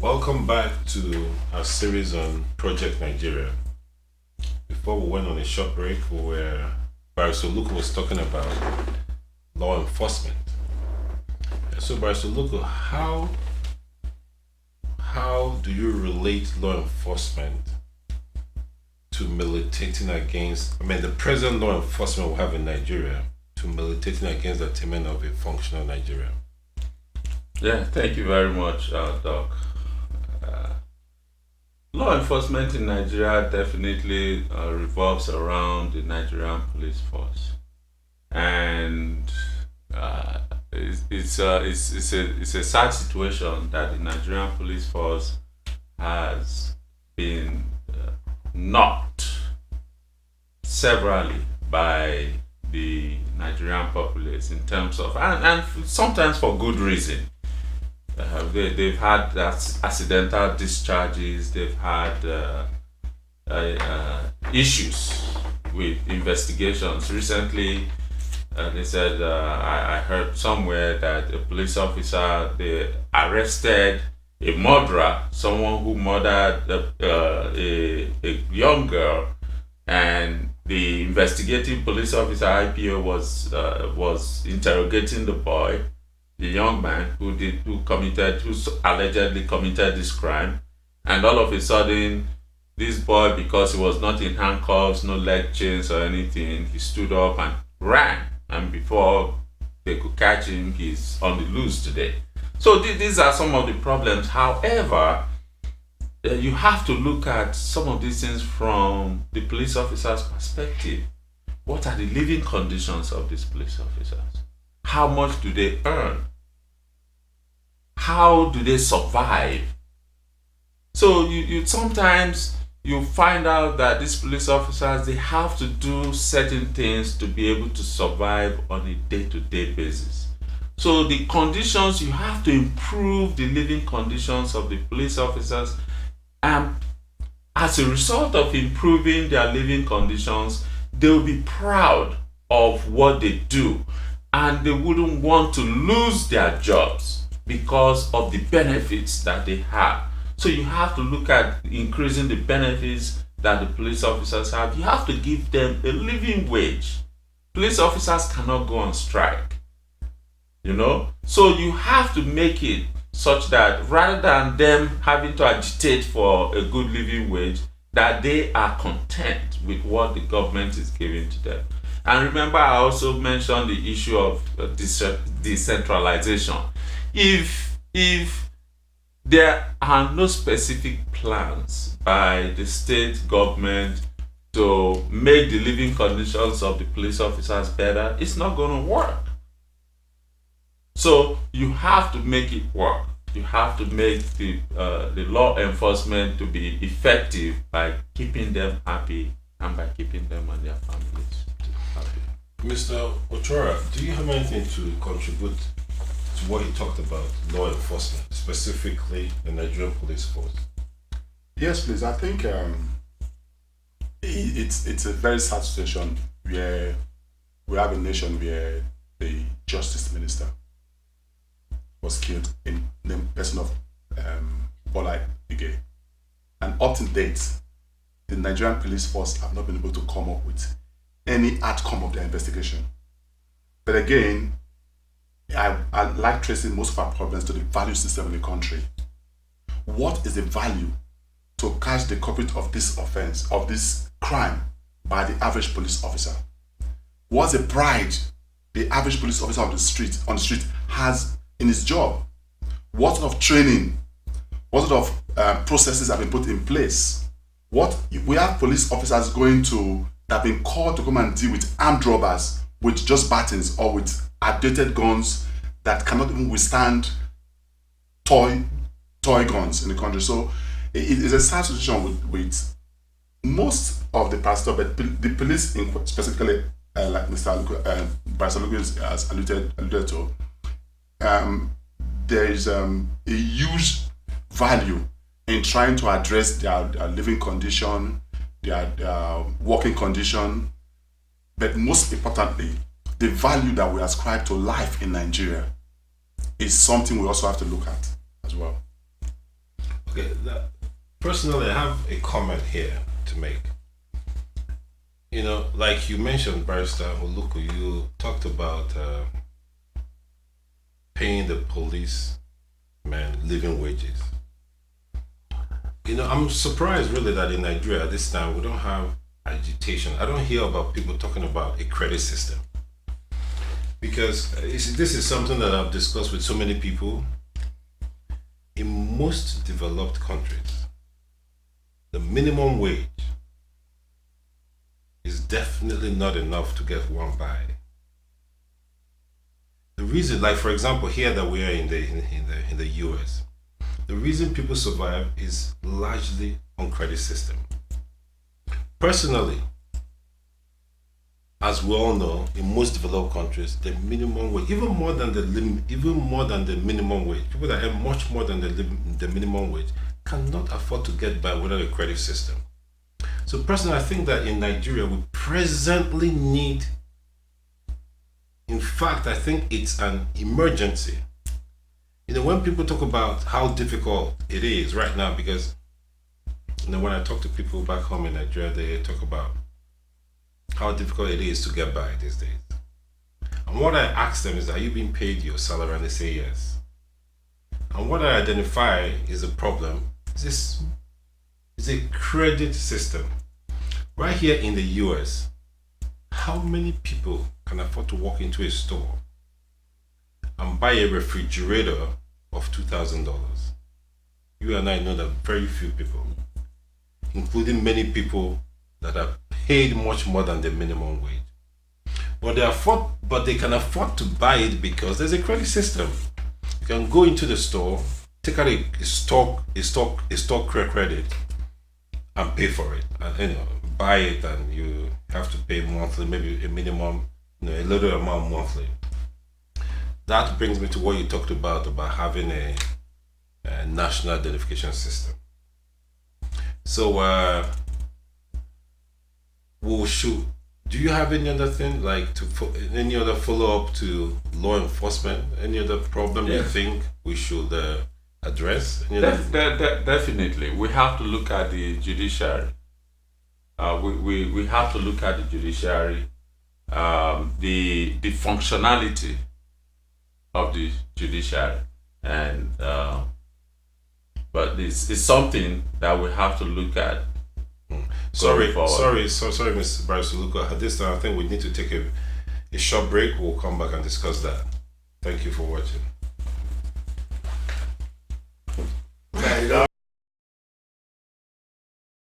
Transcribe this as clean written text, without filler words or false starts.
Welcome back to our series on Project Nigeria. Before we went on a short break, Barrister Luka was talking about law enforcement. So, Barrister Luka, how do you relate law enforcement to militating against? The present law enforcement we have in Nigeria to militating against the attainment of a functional Nigeria. Yeah, thank you very much, Doc. Law enforcement in Nigeria definitely revolves around the Nigerian police force, and it's a sad situation that the Nigerian police force has been knocked severally by the Nigerian populace in terms of, and sometimes for good reason. They've had accidental discharges, they've had issues with investigations. Recently, they said, I heard somewhere that a police officer, they arrested a murderer, someone who murdered a young girl, and the investigating police officer IPO was interrogating the boy, the young man who allegedly committed this crime, and all of a sudden, this boy, because he was not in handcuffs, no leg chains or anything, he stood up and ran, and before they could catch him, he's on the loose today. So these are some of the problems. However, you have to look at some of these things from the police officer's perspective. What are the living conditions of these police officers? How much do they earn? How do they survive? So you sometimes you find out that these police officers, they have to do certain things to be able to survive on a day-to-day basis. So the conditions, you have to improve the living conditions of the police officers, and as a result of improving their living conditions, they'll be proud of what they do, and they wouldn't want to lose their jobs because of the benefits that they have. So you have to look at increasing the benefits that the police officers have. You have to give them a living wage. Police officers cannot go on strike, so you have to make it such that rather than them having to agitate for a good living wage, that they are content with what the government is giving to them. And remember, I also mentioned the issue of decentralization. If there are no specific plans by the state government to make the living conditions of the police officers better, it's not going to work. So you have to make it work. You have to make the law enforcement to be effective by keeping them happy and by keeping them and their families happy. Mr. Ochoa, do you have anything to contribute to what he talked about, law enforcement, specifically the Nigerian police force? Yes, please. I think it's a very sad situation where we have a nation where the justice minister was killed in the person of Bola Ige. And up to date, the Nigerian police force have not been able to come up with any outcome of their investigation. But again, I like tracing most of our problems to the value system in the country. What is the value to catch the culprit of this offense, of this crime, by the average police officer? What's the pride the average police officer on the street has in his job? What sort of training, what sort of processes have been put in place? We have police officers that have been called to come and deal with armed robbers with just batons or with outdated guns that cannot even withstand toy guns in the country. So it is a sad situation with most of the pastor, but the police specifically, like Mr. Barrister Lucas has alluded to, there is a huge value in trying to address their living condition, their working condition, but most importantly, the value that we ascribe to life in Nigeria is something we also have to look at as well. Okay, personally, I have a comment here to make. You know, like you mentioned, Barrister Oluku, you talked about paying the policemen living wages. You know, I'm surprised really that in Nigeria at this time we don't have agitation. I don't hear about people talking about a credit system because this is something that I've discussed with so many people. In most developed countries, the minimum wage is definitely not enough to get one by. The reason, like for example, here that we are in the US, the reason people survive is largely on credit system. Personally, as we all know, in most developed countries, the minimum wage, even more than the minimum wage, people that earn much more than the minimum wage cannot afford to get by without a credit system. So personally, I think that in Nigeria, we presently need, in fact, I think it's an emergency. You know, when people talk about how difficult it is right now, because, you know, when I talk to people back home in Nigeria, they talk about how difficult it is to get by these days. And what I ask them is, are you being paid your salary? And they say yes. And what I identify is a problem is a credit system. Right here in the US, how many people can afford to walk into a store and buy a refrigerator of $2,000? You and I know that very few people, including many people that are paid much more than the minimum wage. But they can afford to buy it because there's a credit system. You can go into the store, take out a stock credit and pay for it. And you know, buy it, and you have to pay monthly, maybe a minimum, you know, a little amount monthly. That brings me to what you talked about having a national identification system. So do you have any other thing, like any other follow up to law enforcement? Any other problem you think we should address? Definitely, we have to look at the judiciary. We have to look at the judiciary, the functionality of the judiciary, and but it's something that we have to look at. Sorry, Mr. Barrister. At this time, I think we need to take a short break. We'll come back and discuss that. Thank you for watching.